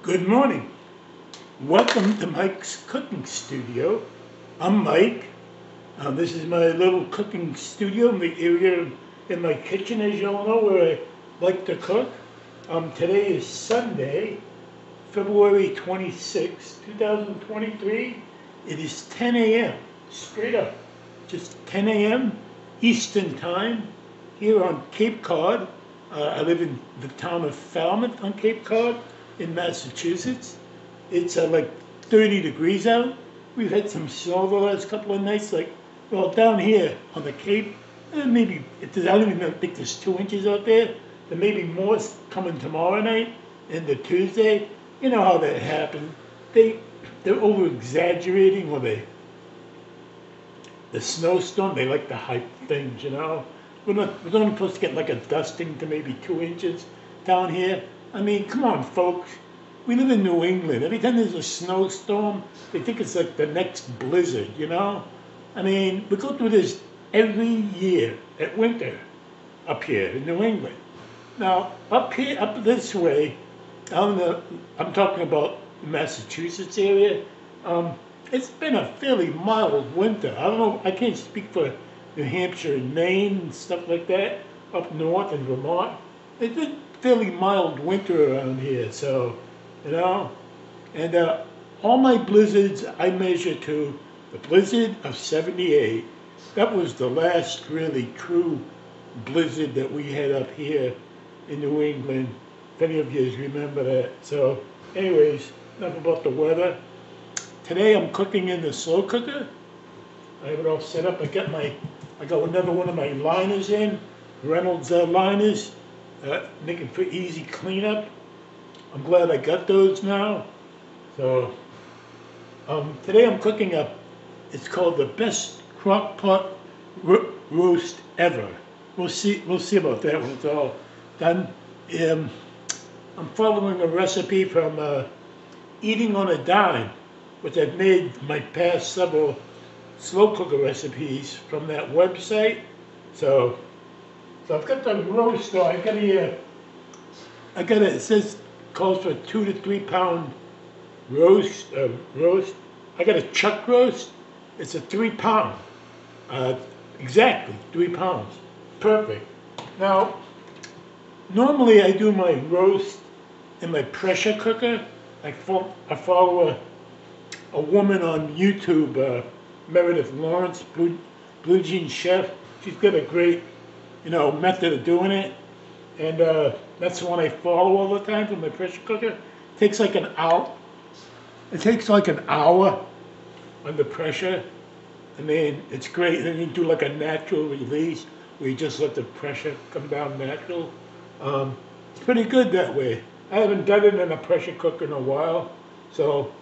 Good morning. Welcome to Mike's Cooking Studio. I'm Mike. This is my little cooking studio, the area in my kitchen, as you all know, where I like to cook. Today is Sunday, February 26, 2023. It is 10 a.m. Straight up. Just 10 a.m. Eastern Time here on Cape Cod. I live in the town of Falmouth on Cape Cod in Massachusetts. It's like 30 degrees out. We've had some snow the last couple of nights, well, down here on the Cape, maybe, I don't even think there's 2 inches out there. There may be more coming tomorrow night into Tuesday. You know how that happens. They're over-exaggerating, or the snowstorm, they like to hype things, you know. We're only supposed to get like a dusting to maybe 2 inches down here. I mean, come on, folks. We live in New England. Every time there's a snowstorm, they think it's like the next blizzard, you know? I mean, we go through this every year at winter up here in New England. Now, up here, up this way, I'm talking about the Massachusetts area, it's been a fairly mild winter. I don't know, I can't speak for New Hampshire and Maine and stuff like that, up north in Vermont. It's been fairly mild winter around here, so, you know. And all my blizzards, I measure to the blizzard of 78. That was the last really true blizzard that we had up here in New England. If any of you remember that. So, anyways, enough about the weather. Today I'm cooking in the slow cooker. I have it all set up. I got another one of my liners in, Reynolds liners, making for easy cleanup. I'm glad I got those now. So today I'm cooking it's called the best Crockpot roast ever. We'll see about that when it's all done. I'm following a recipe from Eating on a Dime, which I've made my past several slow cooker recipes from that website. So I've got the roast though. It says calls for 2 to 3 pound roast. I got a chuck roast. It's a 3 pound. Exactly 3 pounds. Perfect. Now, normally I do my roast in my pressure cooker. I follow a woman on YouTube, Meredith Lawrence, Blue Jean Chef. She's got a great, method of doing it. And that's the one I follow all the time for my pressure cooker. It takes like an hour. It takes like an hour under pressure. I mean, it's great. Then you do like a natural release where you just let the pressure come down natural. It's pretty good that way. I haven't done it in a pressure cooker in a while, so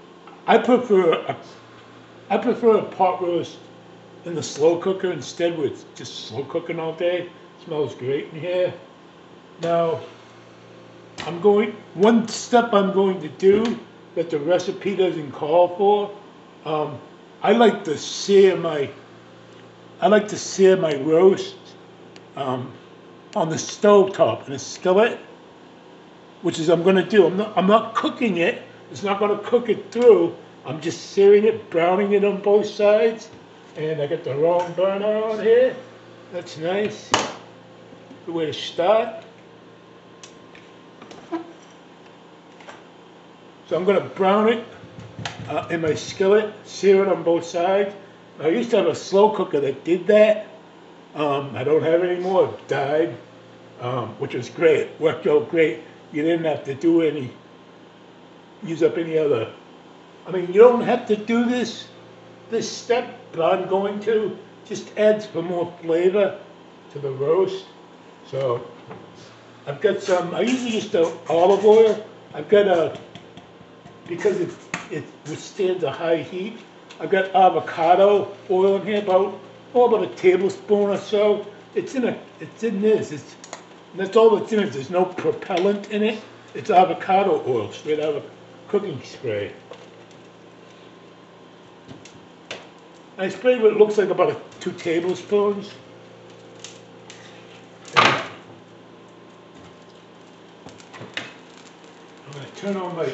I prefer a pot roast in the slow cooker instead, with just slow cooking all day. It smells great in here. Now, one step I'm going to do that the recipe doesn't call for. I like to sear my roast on the stove top in a skillet, which is I'm going to do. I'm not cooking it. It's not going to cook it through. I'm just searing it, browning it on both sides. And I got the wrong burner on here. That's nice. Good way to start. So I'm going to brown it in my skillet, sear it on both sides. I used to have a slow cooker that did that. I don't have it anymore. It died, which was great. Worked out great. You didn't have to use up any other. I mean, you don't have to do this step, but I'm going to. Just adds for more flavor to the roast. So I've got I usually just do olive oil. I've got because it withstands a high heat, I've got avocado oil in here, about a tablespoon or so. It's in this. That's all that's in it. There's no propellant in it. It's avocado oil, straight out of cooking spray. I sprayed what looks like about 2 tablespoons. I'm going to turn on my,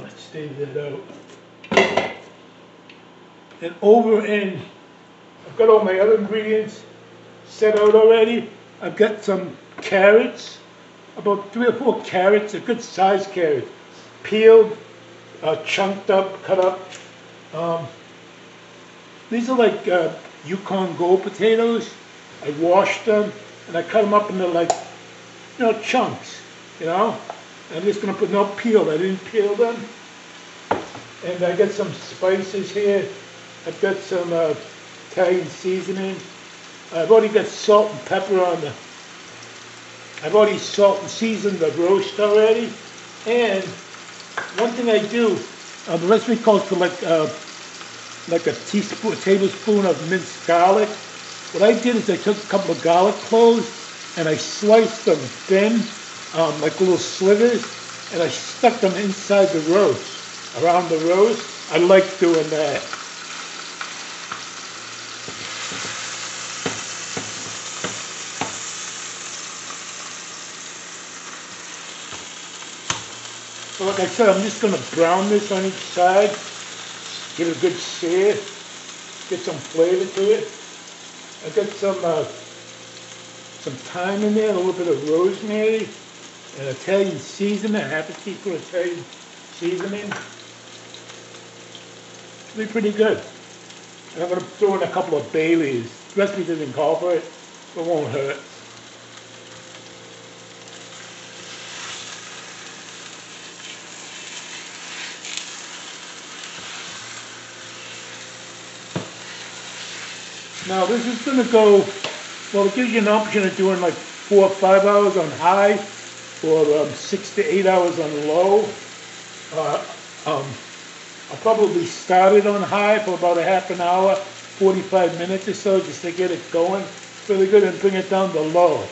let's stave that out. And over in, I've got all my other ingredients set out already. I've got some carrots, about 3 or 4 carrots, a good sized carrot, peeled, chunked up, cut up. These are like Yukon Gold potatoes. I washed them and I cut them up into like, chunks, I'm just going to put no peel. I didn't peel them. And I got some spices here. I've got some Italian seasoning. I've already got salt and pepper on the, I've already salt and seasoned the roast already. And one thing I do, the recipe calls for like a tablespoon of minced garlic. What I did is I took a couple of garlic cloves and I sliced them thin, like little slivers, and I stuck them inside the roast, around the roast. I like doing that. So like I said, I'm just going to brown this on each side, give it a good sear, get some flavor to it. I got some thyme in there, a little bit of rosemary, and Italian seasoning, a half a teaspoon of Italian seasoning. It'll be pretty good. And I'm going to throw in a couple of bay leaves. The recipe doesn't call for it, but it won't hurt. Now this is going to go, well, it gives you an option of doing like 4 or 5 hours on high or 6 to 8 hours on low. I'll probably start it on high for about a half an hour, 45 minutes or so, just to get it going really good, and bring it down to low.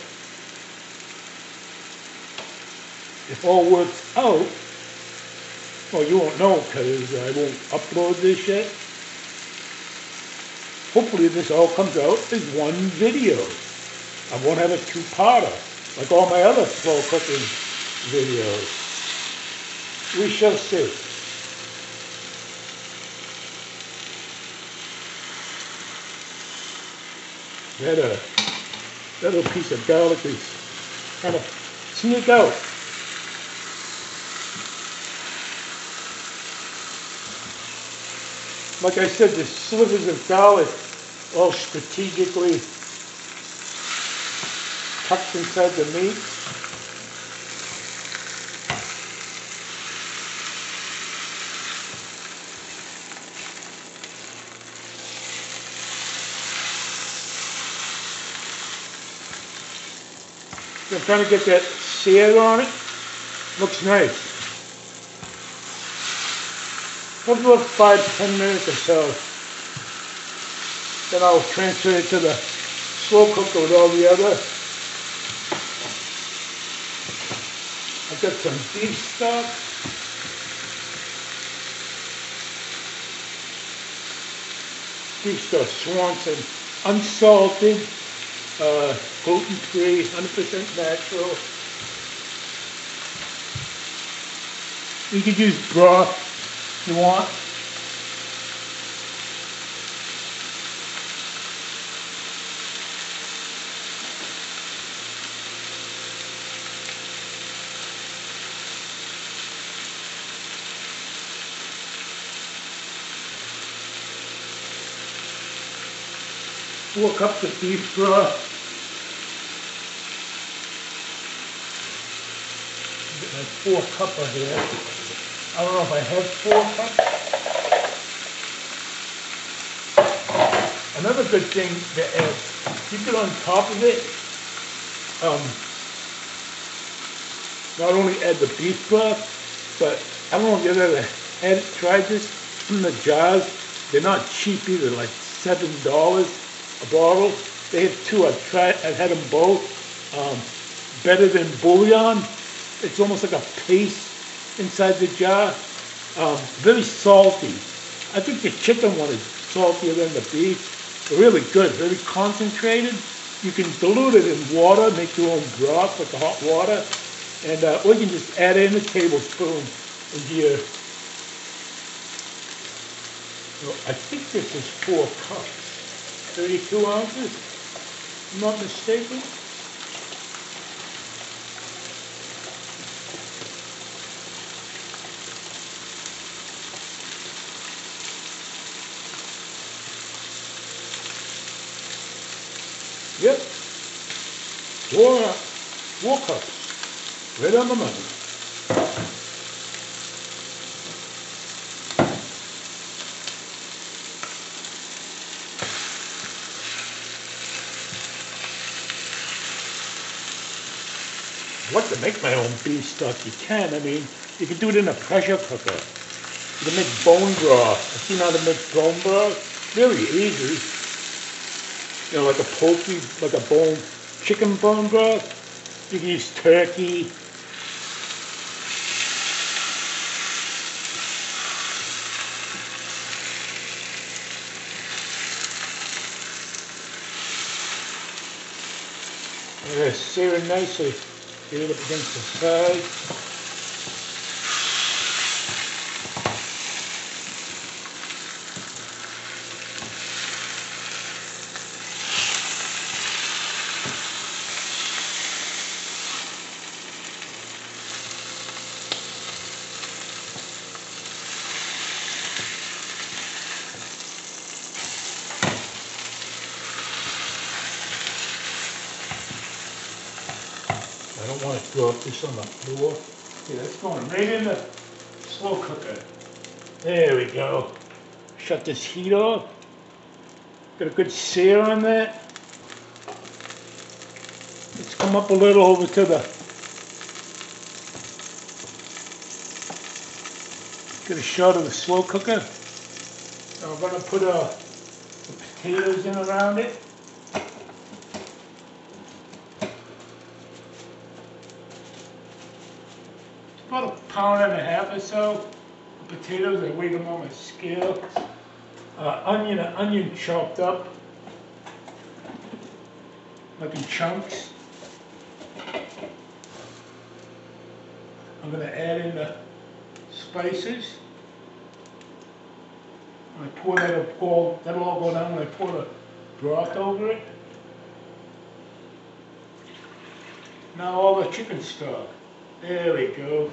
If all works out, well, you won't know because I won't upload this yet. Hopefully this all comes out as one video. I won't have a two-parter, like all my other slow cooking videos. We shall see. That little piece of garlic is kind of sneak out. Like I said, the slivers of garlic all strategically tucked inside the meat. So I'm trying to get that sear on it. Looks nice. Probably about 5-10 minutes or so. Then I'll transfer it to the slow cooker with all the other. I've got some beef stock. Beef stock, Swanson, unsalted, gluten-free, 100% natural. You could use broth if you want. Four cups of beef broth. Get my 4-cupper here. I don't know if I have 4 cups. Another good thing to add, keep it on top of it. Not only add the beef broth, but I don't know if you've ever tried this from the jars. They're not cheap either, like $7 a bottle. They have 2. I've had them both. Better than bouillon. It's almost like a paste inside the jar. Very salty. I think the chicken one is saltier than the beef. Really good, very concentrated. You can dilute it in water, make your own broth with the hot water. And or you can just add in a tablespoon into your, well, I think this is 4 cups, 32 ounces, if I'm not mistaken. Yep, 4 cups, right on the money. I'd like to make my own beef stock. You can. I mean, you can do it in a pressure cooker. You can make bone broth. I've seen how to make bone broth. Very easy. You know, like a poultry, like a bone, chicken bone broth. You can use turkey. Sear it nicely. Get it up against the side. I don't want to throw this on the floor. Yeah, it's going right in the slow cooker. There we go. Shut this heat off. Got a good sear on that. Let's come up a little over to the, get a shot of the slow cooker. Now we're going to put the potatoes in around it. About 1.5 pounds or so of potatoes. I weigh them on my scale. Onion chopped up, like in chunks. I'm going to add in the spices. I pour that'll all go down when I pour the broth over it. Now all the chicken stock. There we go.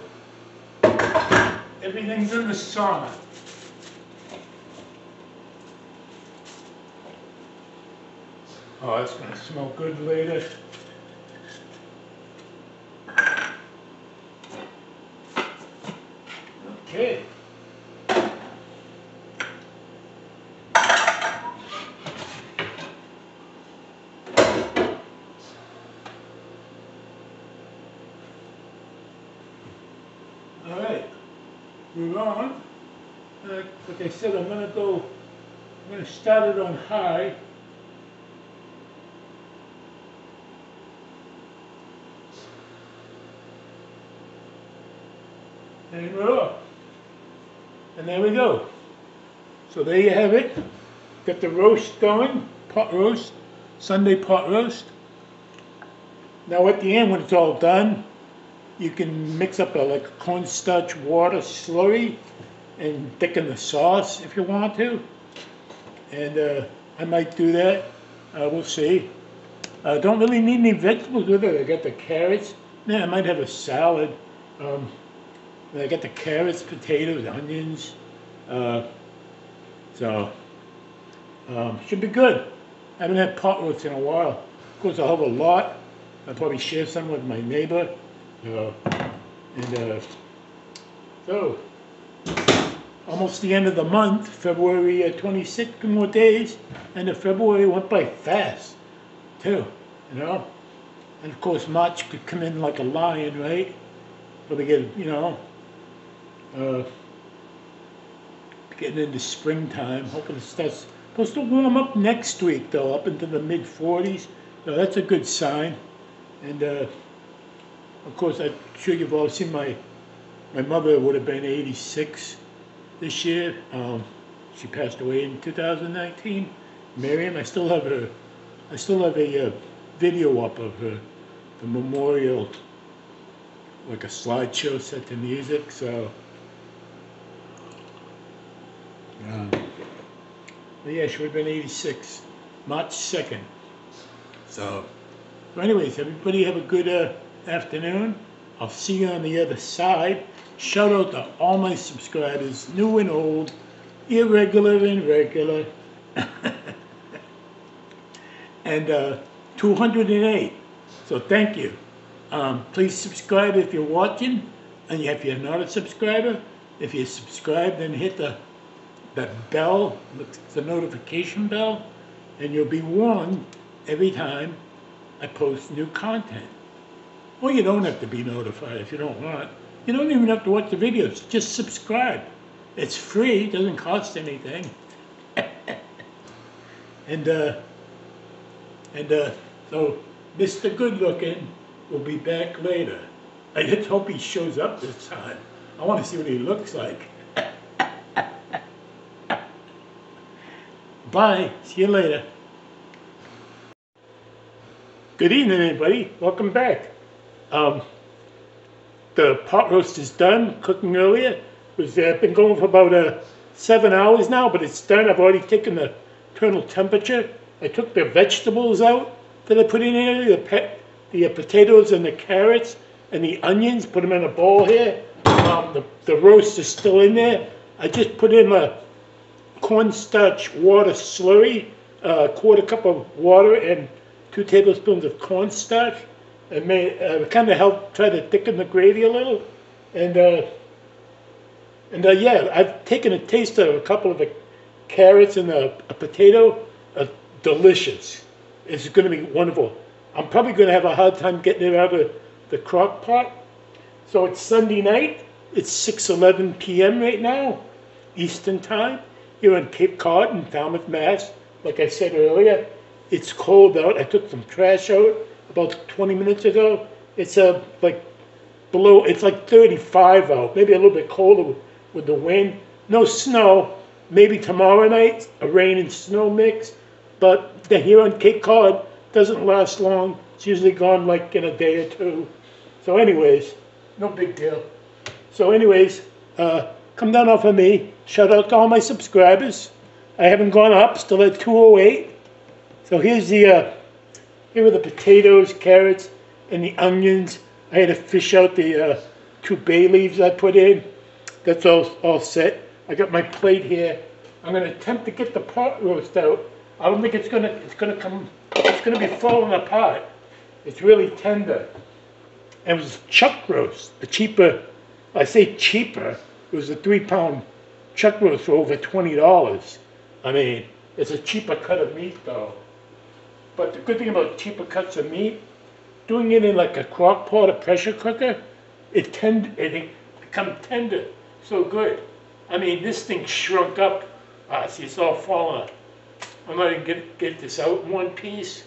Everything's in the sauna. Oh, that's going to smell good later. Okay. All right, we're on. Like I said, I'm going to start it on high. And we're off. And there we go. So there you have it. Got the roast going, pot roast, Sunday pot roast. Now at the end, when it's all done, you can mix up like a cornstarch water slurry and thicken the sauce if you want to. And I might do that. We'll see. Don't really need any vegetables with it. I got the carrots. Yeah, I might have a salad. I got the carrots, potatoes, onions. Should be good. I haven't had pot roast in a while. Of course, I'll have a lot. I'll probably share some with my neighbor. So, almost the end of the month, February 26th, 2 more days, and February went by fast, too, you know. And of course, March could come in like a lion, right? But we get, you know, getting into springtime. Hoping it starts supposed to warm up next week, though, up into the mid-40s. So that's a good sign. And of course, I'm sure you've all seen my mother would have been 86 this year. She passed away in 2019. Miriam, I still have a video up of her, the memorial like a slideshow set to music. So but yeah, she would have been 86, March 2nd. So anyways, everybody have a good afternoon. I'll see you on the other side. Shout out to all my subscribers, new and old, irregular and regular. And 208. So thank you. Please subscribe if you're watching, and if you're not a subscriber, if you're subscribed, then hit that bell, the notification bell, and you'll be warned every time I post new content. Or you don't have to be notified if you don't want. You don't even have to watch the videos. Just subscribe. It's free. It doesn't cost anything. So Mr. Good Looking will be back later. I just hope he shows up this time. I want to see what he looks like. Bye. See you later. Good evening, everybody. Welcome back. The pot roast is done, cooking earlier. I've been going for about 7 hours now, but it's done. I've already taken the internal temperature. I took the vegetables out that I put in here, the potatoes and the carrots and the onions, put them in a bowl here. The roast is still in there. I just put in a cornstarch water slurry, a quarter cup of water and 2 tablespoons of cornstarch. It kind of helped try to thicken the gravy a little. And yeah, I've taken a taste of a couple of the carrots and a potato. Delicious. It's going to be wonderful. I'm probably going to have a hard time getting it out of the crock pot. So it's Sunday night. It's 6:11 p.m. right now, Eastern Time, here in Cape Cod in Falmouth, Mass. Like I said earlier, it's cold out. I took some trash out about 20 minutes ago. It's like 35 out, maybe a little bit colder with the wind. No snow. Maybe tomorrow night, a rain and snow mix. But here on Cape Cod, doesn't last long. It's usually gone like in a day or two. So anyways, no big deal. So anyways, come down off of me. Shout out to all my subscribers. I haven't gone up, still at 208. So here are the potatoes, carrots, and the onions. I had to fish out the 2 bay leaves I put in. That's all set. I got my plate here. I'm going to attempt to get the pot roast out. I don't think it's gonna be falling apart. It's really tender. And it was chuck roast, the cheaper. I say cheaper. It was a 3-pound chuck roast for over $20. I mean, it's a cheaper cut of meat though. But the good thing about cheaper cuts of meat, doing it in like a crock pot or pressure cooker, it becomes tender. So good. I mean, this thing shrunk up. See, it's all falling apart. I'm going to get this out in one piece.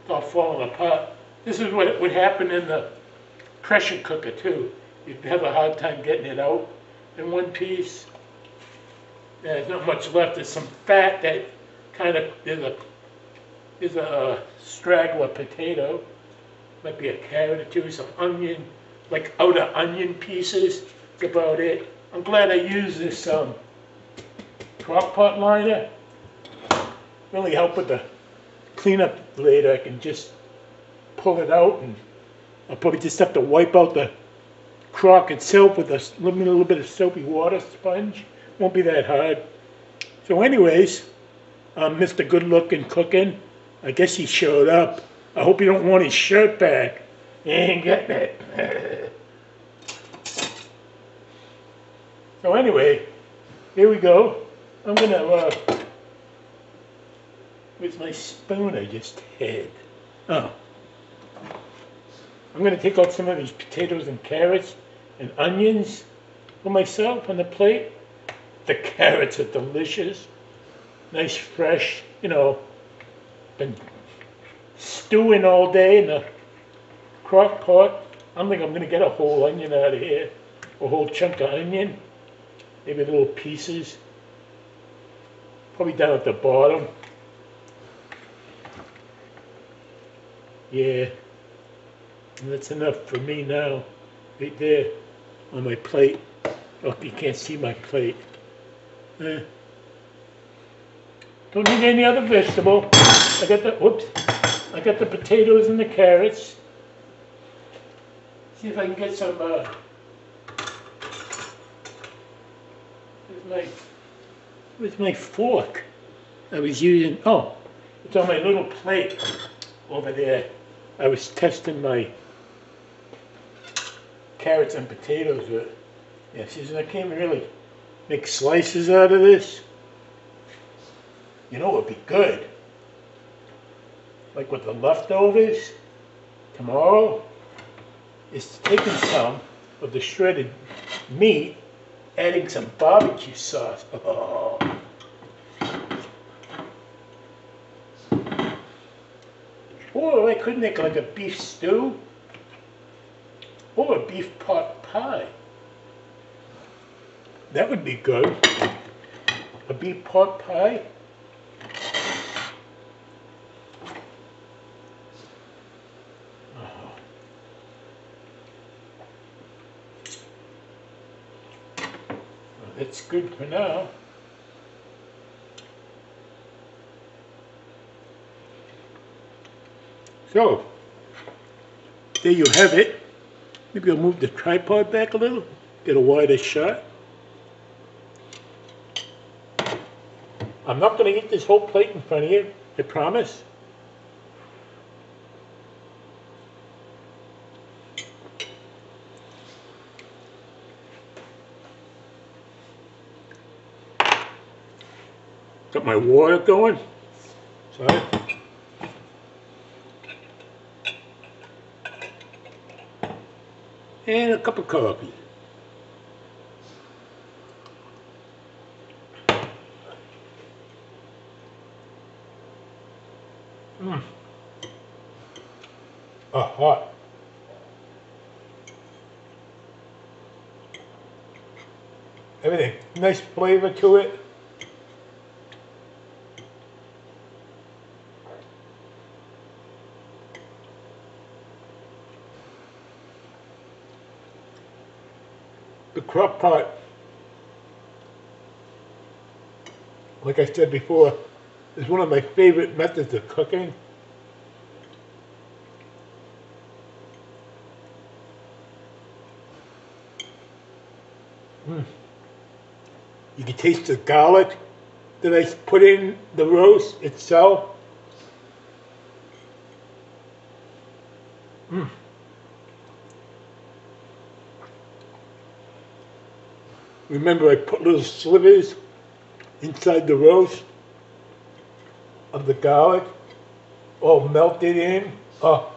It's all falling apart. This is what would happen in the pressure cooker too. You'd have a hard time getting it out in one piece. There's not much left. There's some fat that kind of, there's a straggler potato. Might be a carrot or 2, some onion, like outer onion pieces. That's about it. I'm glad I used this Crockpot liner. Really help with the cleanup later. I can just pull it out, and I'll probably just have to wipe out the crock itself with a little bit of soapy water sponge. Won't be that hard. So anyways, Mr. Good Looking Cooking, I guess he showed up. I hope you don't want his shirt back. He ain't getting it. So anyway, here we go. I'm gonna, where's my spoon I just had? Oh. I'm gonna take out some of these potatoes and carrots and onions for myself on the plate. The carrots are delicious. Nice fresh, you know, been stewing all day in the crock pot. I think I'm gonna get a whole onion out of here. A whole chunk of onion. Maybe little pieces. Probably down at the bottom. And that's enough for me now, right there on my plate. Oh, you can't see my plate. Don't need any other vegetable. I got the potatoes and the carrots. See if I can get some, where's my fork? I was using, oh, it's on my little plate over there. I was testing my carrots and potatoes with. Yeah, see, I can't really make slices out of this. You know what would be good? Like with the leftovers tomorrow, is taking some of the shredded meat, adding some barbecue sauce. Oh. Or I could make like a beef stew or a beef pot pie. That would be good. A beef pot pie. Oh. Well, that's good for now. So, there you have it. Maybe I'll move the tripod back a little, get a wider shot. I'm not going to eat this whole plate in front of you, I promise. Got my water going. Sorry. And a cup of coffee. Hot. Everything. Nice flavor to it. The crock pot, like I said before, is one of my favorite methods of cooking. You can taste the garlic that I put in the roast itself. Remember, I put little slivers inside the roast of the garlic, all melted in. Oh.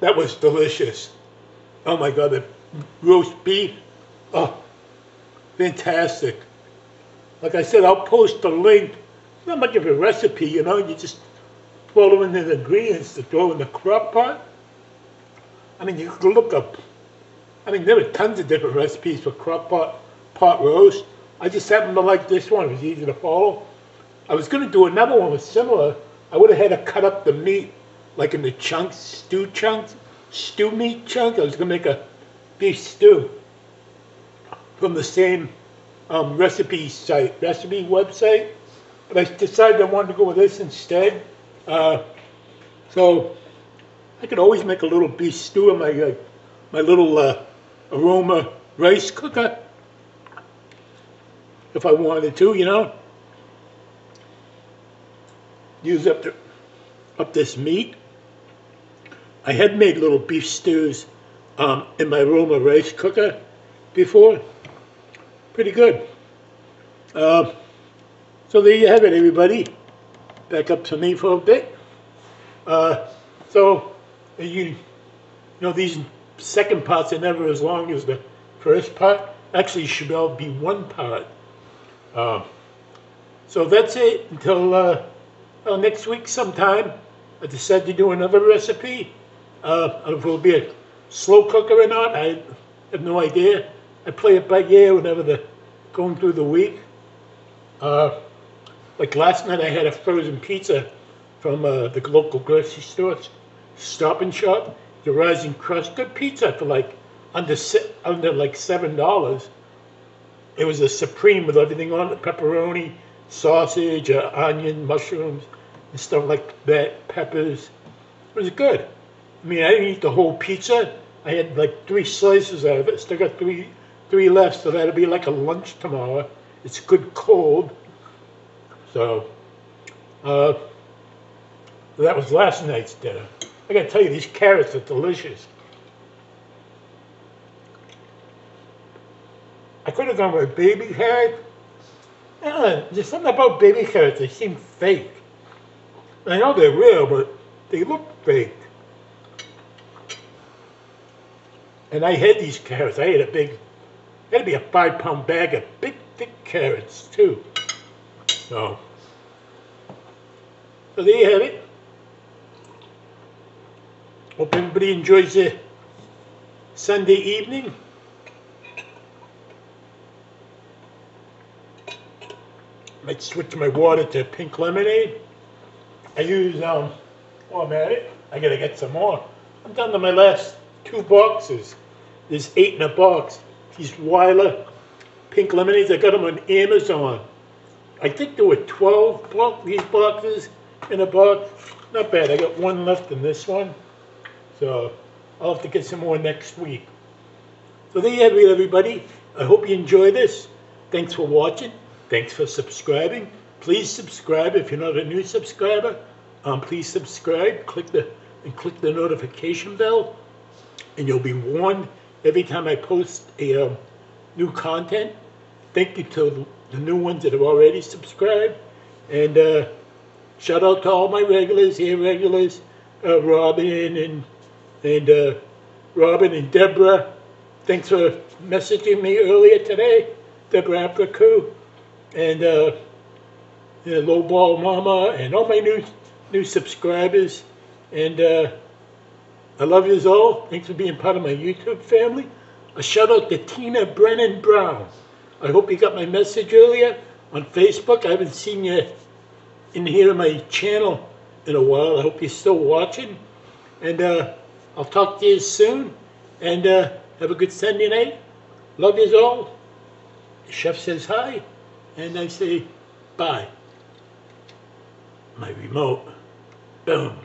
That was delicious. Oh my God, the roast beef. Oh, fantastic. Like I said, I'll post a link. It's not much of a recipe, you know, you just follow in the ingredients to throw in the crock pot. I mean, you can look up, I mean, there are tons of different recipes for crock pot roast. I just happen to like this one. It was easy to follow. I was going to do another one with similar. I would have had to cut up the meat like in the chunks, stew meat chunk. I was going to make a beef stew from the same recipe website. But I decided I wanted to go with this instead. So I could always make a little beef stew in my little aroma rice cooker if I wanted to, you know. Use up this meat. I had made little beef stews in my aroma rice cooker before. Pretty good. So there you have it, everybody. Back up to me for a bit. So you know, these second parts are never as long as the first part. Actually, should all be one part. So that's it until well, next week sometime. I decide to do another recipe. If it will be a slow cooker or not, I have no idea. I play it by ear whenever they're going through the week. Like last night I had a frozen pizza from the local grocery store, Stop and Shop. The rising crust, good pizza for like under like $7. It was a supreme with everything on it: pepperoni, sausage, onion, mushrooms, and stuff like that. Peppers. It was good. I mean, I didn't eat the whole pizza. I had like 3 slices out of it. Still got three left, so that'll be like a lunch tomorrow. It's good cold. So that was last night's dinner. I gotta tell you, these carrots are delicious. I could have gone with baby carrot. There's something about baby carrots, they seem fake. I know they're real, but they look fake. And I had these carrots. I had a big, had to be a 5-pound bag of big, thick carrots too. So there you have it. Hope everybody enjoys their Sunday evening. Might switch my water to pink lemonade. I use, while I'm at it, I gotta get some more. I'm down to my last 2 boxes. There's 8 in a box. These Weiler pink lemonades, I got them on Amazon. I think there were 12 these boxes in a box. Not bad. I got 1 left in this one. So I'll have to get some more next week. So there you have it, everybody. I hope you enjoy this. Thanks for watching. Thanks for subscribing. Please subscribe if you're not a new subscriber. Please subscribe. Click the notification bell, and you'll be warned every time I post a new content. Thank you to the new ones that have already subscribed. And shout out to all my regulars here, Robin and Deborah. Thanks for messaging me earlier today, Deborah Apricu, and Lowball Mama, and all my new subscribers. And I love you all. Thanks for being part of my YouTube family. A shout out to Tina Brennan Brown. I hope you got my message earlier on Facebook. I haven't seen you in here on my channel in a while. I hope you're still watching. And I'll talk to you soon. And have a good Sunday night. Love you all. The chef says hi. And I say bye. My remote. Boom.